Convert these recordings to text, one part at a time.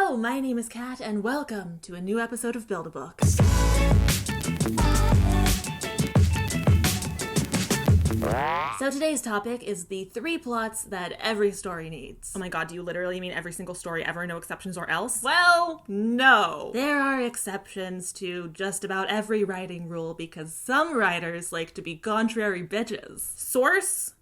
Hello, my name is Kat, and welcome to a new episode of Build-A-Book. So today's topic is the 3 plots that every story needs. Oh my god, do you literally mean every single story ever, no exceptions or else? Well, no. There are exceptions to just about every writing rule because some writers like to be contrary bitches. Source?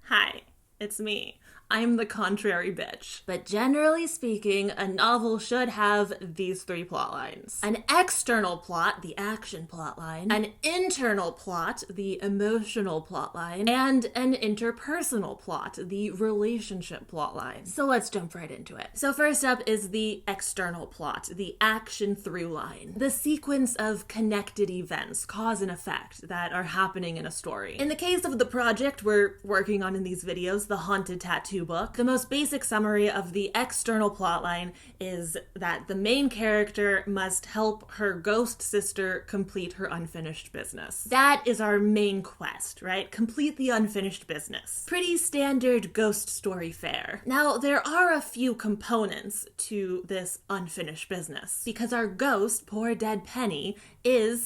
Hi, it's me. I'm the contrary bitch. But generally speaking, a novel should have these 3 plot lines. An external plot, the action plot line, an internal plot, the emotional plot line, and an interpersonal plot, the relationship plot line. So let's jump right into it. So first up is the external plot, the action through line. The sequence of connected events, cause and effect, that are happening in a story. In the case of the project we're working on in these videos, the Haunted Tattoo book, the most basic summary of the external plotline is that the main character must help her ghost sister complete her unfinished business. That is our main quest, right? Complete the unfinished business. Pretty standard ghost story fare. Now, there are a few components to this unfinished business, because our ghost, poor dead Penny,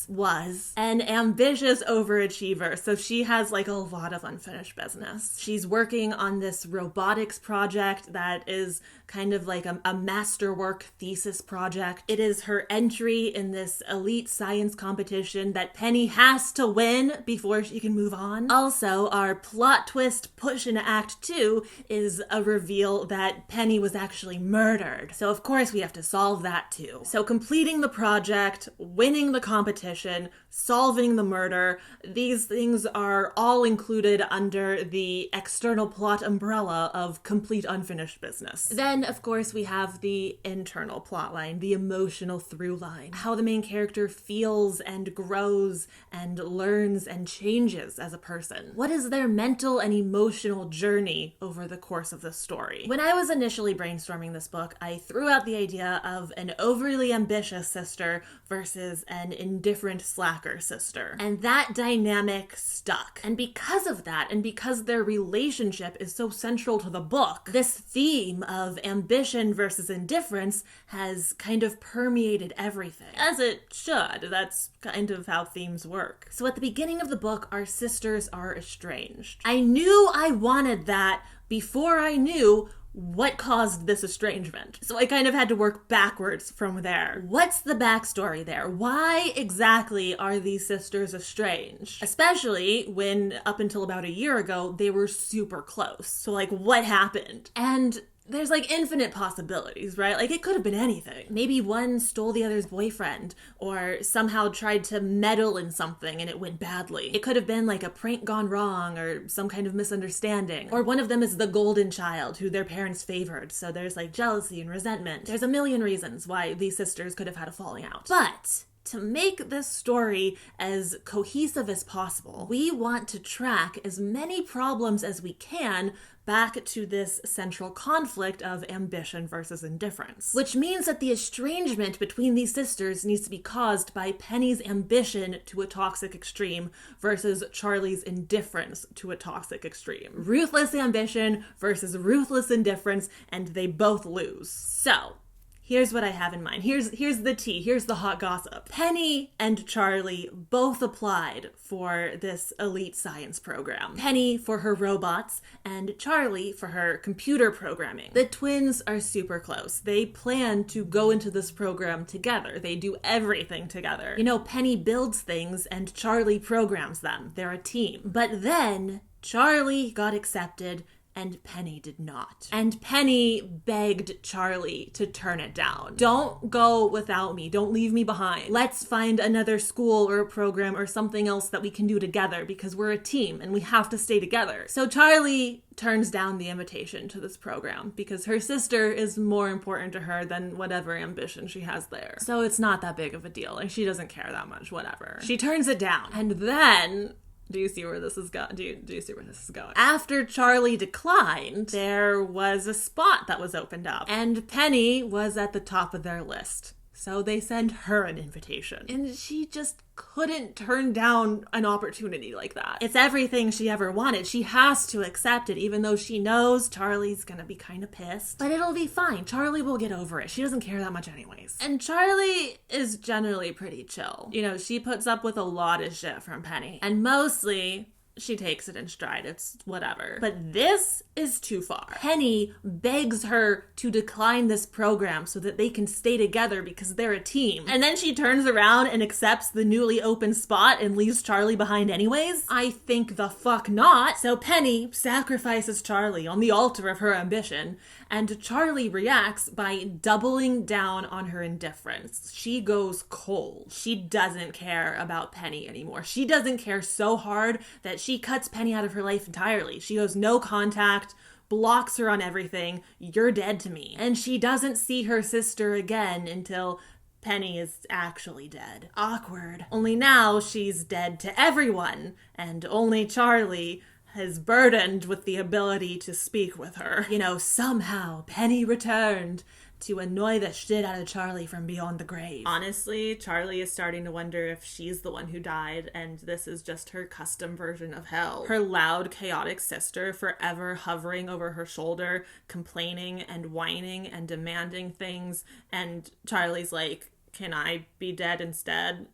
was an ambitious overachiever, so she has like a lot of unfinished business. She's working on this robotics project that is kind of like a masterwork thesis project. It is her entry in this elite science competition that Penny has to win before she can move on. Also, our plot twist push into Act 2 is a reveal that Penny was actually murdered. So of course we have to solve that too. So completing the project, winning the competition, solving the murder, these things are all included under the external plot umbrella of complete unfinished business. Then, of course, we have the internal plot line, the emotional through line, how the main character feels and grows and learns and changes as a person. What is their mental and emotional journey over the course of the story? When I was initially brainstorming this book, I threw out the idea of an overly ambitious sister versus an indifferent slacker sister. And that dynamic stuck. And because of that, and because their relationship is so central to the book, this theme of ambition versus indifference has kind of permeated everything. As it should. That's kind of how themes work. So at the beginning of the book, our sisters are estranged. I knew I wanted that before I knew what caused this estrangement. So I kind of had to work backwards from there. What's the backstory there? Why exactly are these sisters estranged? Especially when, up until about a year ago, they were super close. So like, what happened? And there's like infinite possibilities, right? Like it could have been anything. Maybe one stole the other's boyfriend or somehow tried to meddle in something and it went badly. It could have been like a prank gone wrong or some kind of misunderstanding. Or one of them is the golden child who their parents favored. So there's like jealousy and resentment. There's a million reasons why these sisters could have had a falling out. But to make this story as cohesive as possible, we want to track as many problems as we can back to this central conflict of ambition versus indifference. Which means that the estrangement between these sisters needs to be caused by Penny's ambition to a toxic extreme versus Charlie's indifference to a toxic extreme. Ruthless ambition versus ruthless indifference, and they both lose. So, here's what I have in mind. Here's the tea. Here's the hot gossip. Penny and Charlie both applied for this elite science program. Penny for her robots and Charlie for her computer programming. The twins are super close. They plan to go into this program together. They do everything together. You know, Penny builds things and Charlie programs them. They're a team. But then Charlie got accepted and Penny did not. And Penny begged Charlie to turn it down. Don't go without me. Don't leave me behind. Let's find another school or a program or something else that we can do together because we're a team and we have to stay together. So Charlie turns down the invitation to this program because her sister is more important to her than whatever ambition she has there. So it's not that big of a deal and she doesn't care that much, whatever. She turns it down. And then do you see where this is going? Do you see where this is going? After Charlie declined, there was a spot that was opened up, and Penny was at the top of their list. So they send her an invitation. And she just couldn't turn down an opportunity like that. It's everything she ever wanted. She has to accept it, even though she knows Charlie's gonna be kind of pissed. But it'll be fine. Charlie will get over it. She doesn't care that much anyways. And Charlie is generally pretty chill. You know, she puts up with a lot of shit from Penny. And mostly, she takes it in stride. It's whatever. But this is too far. Penny begs her to decline this program so that they can stay together because they're a team. And then she turns around and accepts the newly open spot and leaves Charlie behind anyways? I think the fuck not. So Penny sacrifices Charlie on the altar of her ambition, and Charlie reacts by doubling down on her indifference. She goes cold. She doesn't care about Penny anymore. She doesn't care so hard that she cuts Penny out of her life entirely. She goes no contact, blocks her on everything. You're dead to me. And she doesn't see her sister again until Penny is actually dead. Awkward. Only now she's dead to everyone, and only Charlie is burdened with the ability to speak with her. You know, somehow Penny returned to annoy the shit out of Charlie from beyond the grave. Honestly, Charlie is starting to wonder if she's the one who died and this is just her custom version of hell. Her loud, chaotic sister forever hovering over her shoulder, complaining and whining and demanding things, and Charlie's like, can I be dead instead?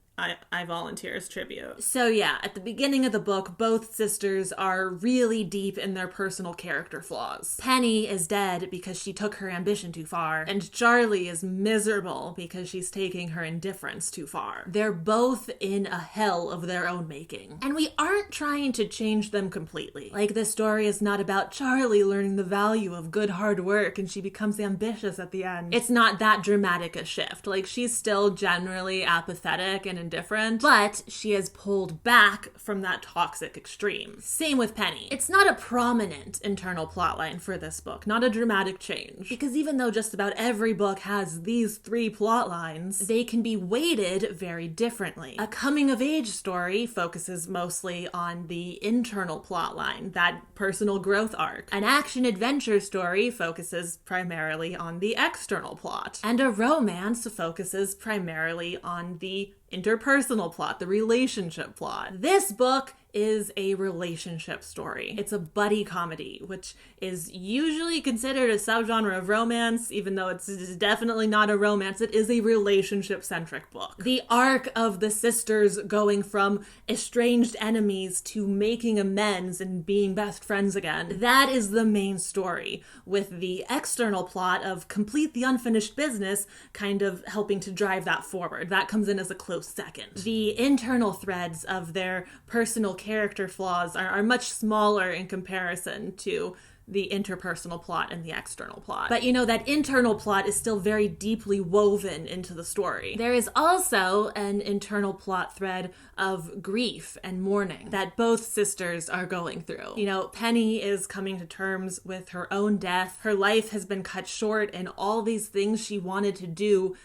I volunteer as tribute. So yeah, at the beginning of the book, both sisters are really deep in their personal character flaws. Penny is dead because she took her ambition too far, and Charlie is miserable because she's taking her indifference too far. They're both in a hell of their own making. And we aren't trying to change them completely. Like, this story is not about Charlie learning the value of good hard work and she becomes ambitious at the end. It's not that dramatic a shift. Like, she's still generally apathetic and indifferent, but she has pulled back from that toxic extreme. Same with Penny. It's not a prominent internal plotline for this book, not a dramatic change, because even though just about every book has these three plot lines, they can be weighted very differently. A coming-of-age story focuses mostly on the internal plotline, that personal growth arc. An action-adventure story focuses primarily on the external plot, and a romance focuses primarily on the interpersonal plot, the relationship plot. This book is a relationship story. It's a buddy comedy, which is usually considered a subgenre of romance, even though it's definitely not a romance. It is a relationship-centric book. The arc of the sisters going from estranged enemies to making amends and being best friends again, that is the main story, with the external plot of complete the unfinished business kind of helping to drive that forward. That comes in as a close second. The internal threads of their personal character flaws are much smaller in comparison to the interpersonal plot and the external plot. But you know, that internal plot is still very deeply woven into the story. There is also an internal plot thread of grief and mourning that both sisters are going through. You know, Penny is coming to terms with her own death. Her life has been cut short, and all these things she wanted to do,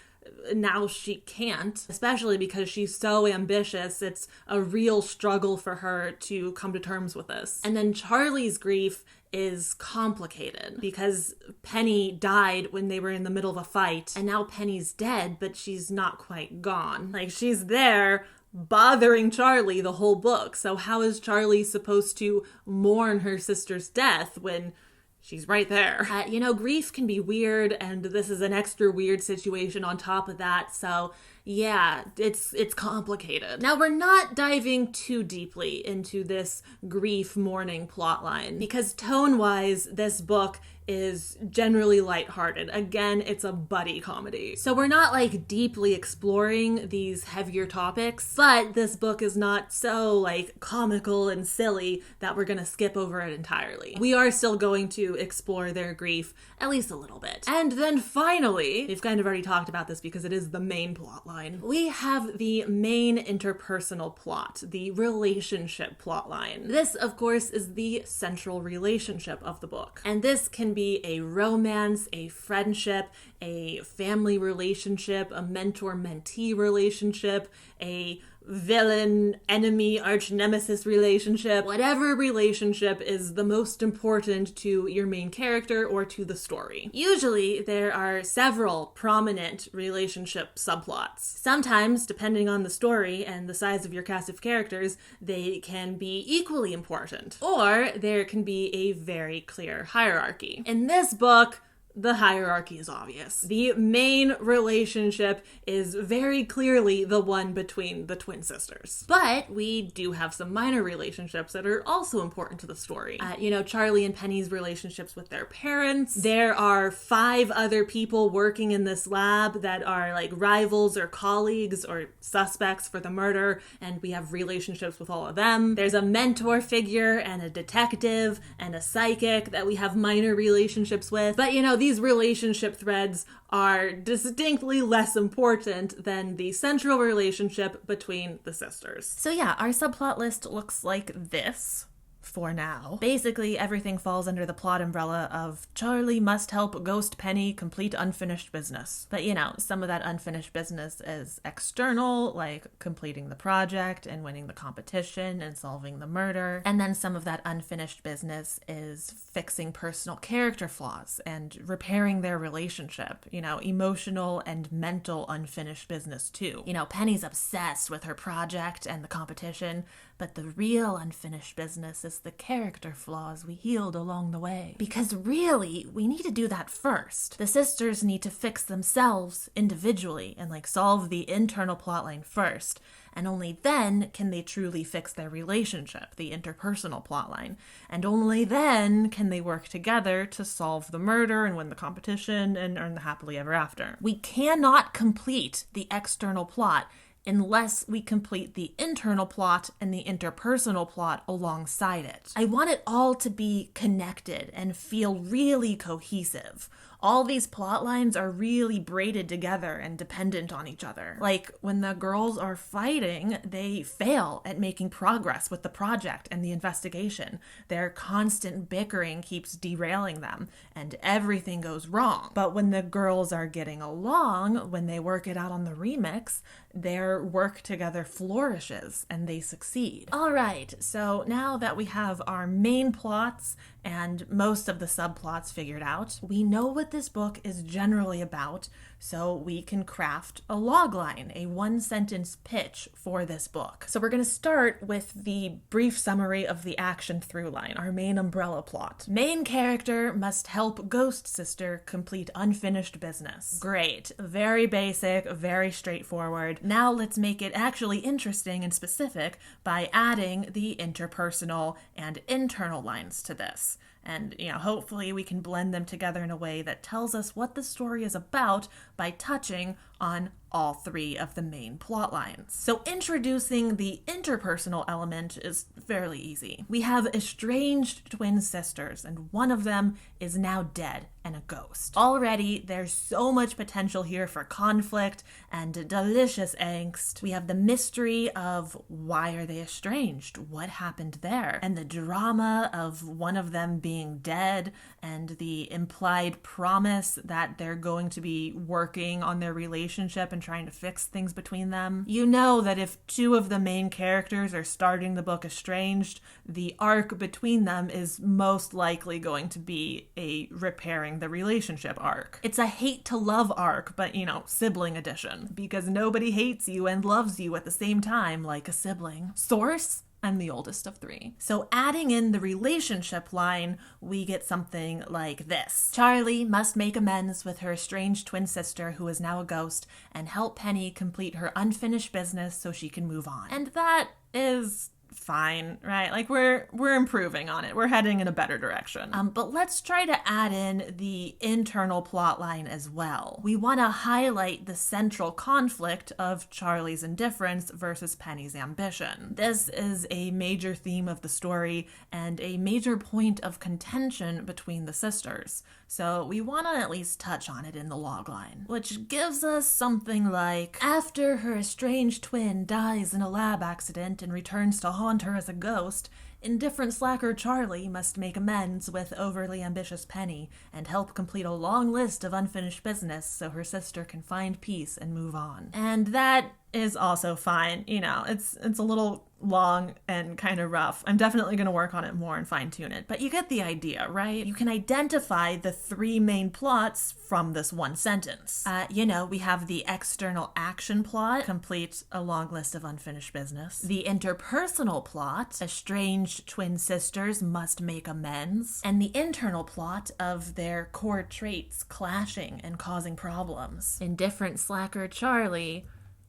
now she can't, especially because she's so ambitious. It's a real struggle for her to come to terms with this. And then Charlie's grief is complicated because Penny died when they were in the middle of a fight, and now Penny's dead, but she's not quite gone. Like, she's there bothering Charlie the whole book. So how is Charlie supposed to mourn her sister's death when she's right there? You know, grief can be weird, and this is an extra weird situation on top of that, so yeah, it's complicated. Now, we're not diving too deeply into this grief mourning plotline, because tone-wise, this book is generally lighthearted. Again, it's a buddy comedy. So we're not like deeply exploring these heavier topics, but this book is not so like comical and silly that we're gonna skip over it entirely. We are still going to explore their grief at least a little bit. And then finally, we've kind of already talked about this because it is the main plot line, we have the main interpersonal plot, the relationship plot line. This, of course, is the central relationship of the book. And this can be a romance, a friendship, a family relationship, a mentor-mentee relationship, a villain, enemy, arch nemesis relationship. Whatever relationship is the most important to your main character or to the story. Usually, there are several prominent relationship subplots. Sometimes, depending on the story and the size of your cast of characters, they can be equally important. Or there can be a very clear hierarchy. In this book, the hierarchy is obvious. The main relationship is very clearly the one between the twin sisters. But we do have some minor relationships that are also important to the story. Charlie and Penny's relationships with their parents. There are 5 other people working in this lab that are like rivals or colleagues or suspects for the murder, and we have relationships with all of them. There's a mentor figure and a detective and a psychic that we have minor relationships with. But these relationship threads are distinctly less important than the central relationship between the sisters. So yeah, our subplot list looks like this. For now. Basically, everything falls under the plot umbrella of Charlie must help Ghost Penny complete unfinished business. But some of that unfinished business is external, like completing the project and winning the competition and solving the murder. And then some of that unfinished business is fixing personal character flaws and repairing their relationship. Emotional and mental unfinished business too. Penny's obsessed with her project and the competition, but the real unfinished business is the character flaws we healed along the way. Because really, we need to do that first. The sisters need to fix themselves individually and solve the internal plotline first. And only then can they truly fix their relationship, the interpersonal plotline. And only then can they work together to solve the murder and win the competition and earn the happily ever after. We cannot complete the external plot unless we complete the internal plot and the interpersonal plot alongside it. I want it all to be connected and feel really cohesive. All these plot lines are really braided together and dependent on each other. Like, when the girls are fighting, they fail at making progress with the project and the investigation. Their constant bickering keeps derailing them, and everything goes wrong. But when the girls are getting along, when they work it out on the remix, their work together flourishes and they succeed. All right, so now that we have our main plots and most of the subplots figured out, we know what this book is generally about, so we can craft a logline, a 1-sentence pitch for this book. So we're going to start with the brief summary of the action through line, our main umbrella plot. Main character must help Ghost Sister complete unfinished business. Great. Very basic, very straightforward. Now let's make it actually interesting and specific by adding the interpersonal and internal lines to this. And, hopefully we can blend them together in a way that tells us what the story is about by touching on all 3 of the main plot lines. So introducing the interpersonal element is fairly easy. We have estranged twin sisters, and one of them is now dead and a ghost. Already, there's so much potential here for conflict and delicious angst. We have the mystery of why are they estranged? What happened there? And the drama of one of them being dead and the implied promise that they're going to be working on their relationship and trying to fix things between them. You know that if 2 of the main characters are starting the book estranged, the arc between them is most likely going to be a repairing the relationship arc. It's a hate to love arc, but sibling edition, because nobody hates you and loves you at the same time like a sibling. Source? I'm the oldest of 3. So adding in the relationship line, we get something like this. Charlie must make amends with her estranged twin sister, who is now a ghost, and help Penny complete her unfinished business so she can move on. And that is fine, right? We're improving on it. We're heading in a better direction. But let's try to add in the internal plot line as well. We want to highlight the central conflict of Charlie's indifference versus Penny's ambition. This is a major theme of the story and a major point of contention between the sisters. So we want to at least touch on it in the logline, which gives us something like, after her estranged twin dies in a lab accident and returns to haunt her as a ghost, Indifferent slacker Charlie must make amends with overly ambitious Penny and help complete a long list of unfinished business so her sister can find peace and move on. And that is also fine. You know, it's a little long and kind of rough. I'm definitely going to work on it more and fine tune it, but you get the idea, right? You can identify the three main plots from this one sentence. You know, we have the external action plot, complete a long list of unfinished business. The interpersonal plot, estranged twin sisters must make amends. And the internal plot of their core traits clashing and causing problems. Indifferent slacker Charlie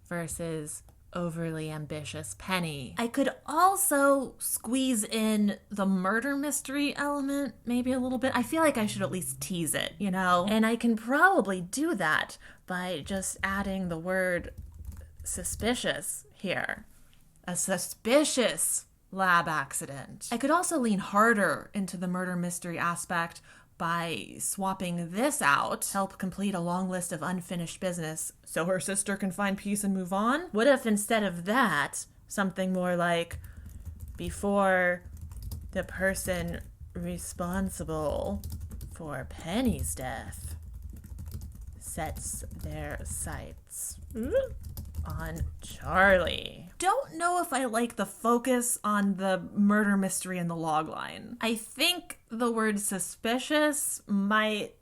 versus overly ambitious Penny. I could also squeeze in the murder mystery element maybe a little bit. I feel like I should at least tease it, you know? And I can probably do that by just adding the word suspicious here. A suspicious lab accident. I could also lean harder into the murder mystery aspect by swapping this out, help complete a long list of unfinished business so her sister can find peace and move on? What if instead of that, something more like, before the person responsible for Penny's death sets their sights on Charlie. Don't know if I like the focus on the murder mystery in the logline. I think the word suspicious might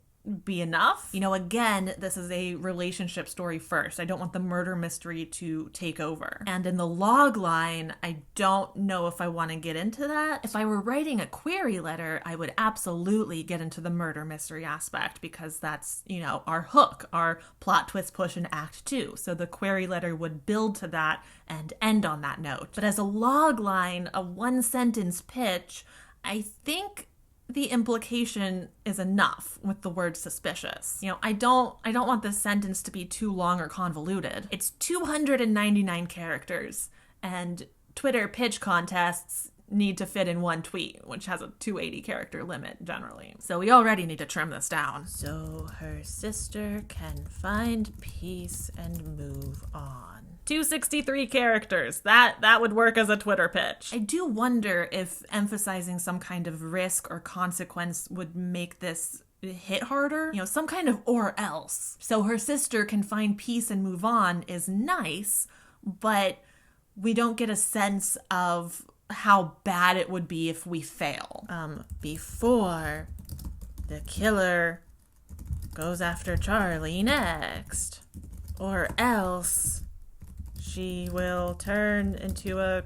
be enough. You know, again, this is a relationship story first. I don't want the murder mystery to take over. And in the logline, I don't know if I want to get into that. If I were writing a query letter, I would absolutely get into the murder mystery aspect because that's, you know, our hook, our plot twist push in Act 2. So the query letter would build to that and end on that note. But as a logline, a one-sentence pitch, I think the implication is enough with the word suspicious. You know, I don't want this sentence to be too long or convoluted. It's 299 characters, and Twitter pitch contests need to fit in one tweet, which has a 280 character limit generally. So we already need to trim this down. So her sister can find peace and move on. 263 characters. That would work as a Twitter pitch. I do wonder if emphasizing some kind of risk or consequence would make this hit harder. You know, some kind of or else. So her sister can find peace and move on is nice, but we don't get a sense of how bad it would be if we fail. Before the killer goes after Charlie next, or else she will turn into a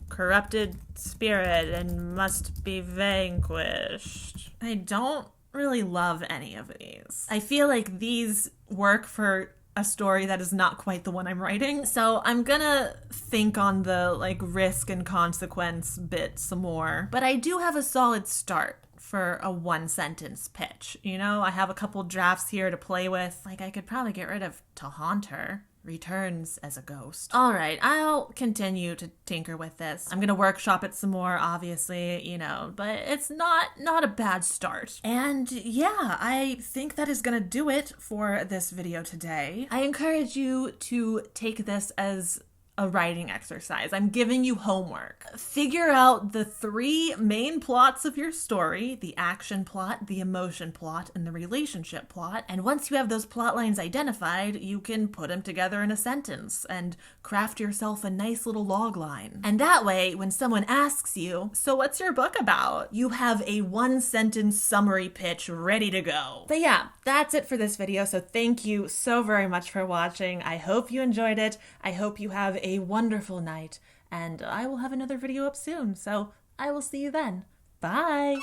corrupted spirit and must be vanquished. I don't really love any of these. I feel like these work for a story that is not quite the one I'm writing. So I'm gonna think on the risk and consequence bit some more. But I do have a solid start for a one-sentence pitch. You know, I have a couple drafts here to play with. I could probably get rid of "to haunt her" returns as a ghost. All right, I'll continue to tinker with this. I'm gonna workshop it some more, obviously, you know, but it's not a bad start. And yeah, I think that is gonna do it for this video today. I encourage you to take this as a writing exercise. I'm giving you homework. Figure out the three main plots of your story: the action plot, the emotion plot, and the relationship plot. And once you have those plot lines identified, you can put them together in a sentence and craft yourself a nice little log line. And that way, when someone asks you, "So what's your book about?" you have a one-sentence summary pitch ready to go. But yeah, that's it for this video. So thank you so very much for watching. I hope you enjoyed it. I hope you have a wonderful night, and I will have another video up soon, so I will see you then. Bye!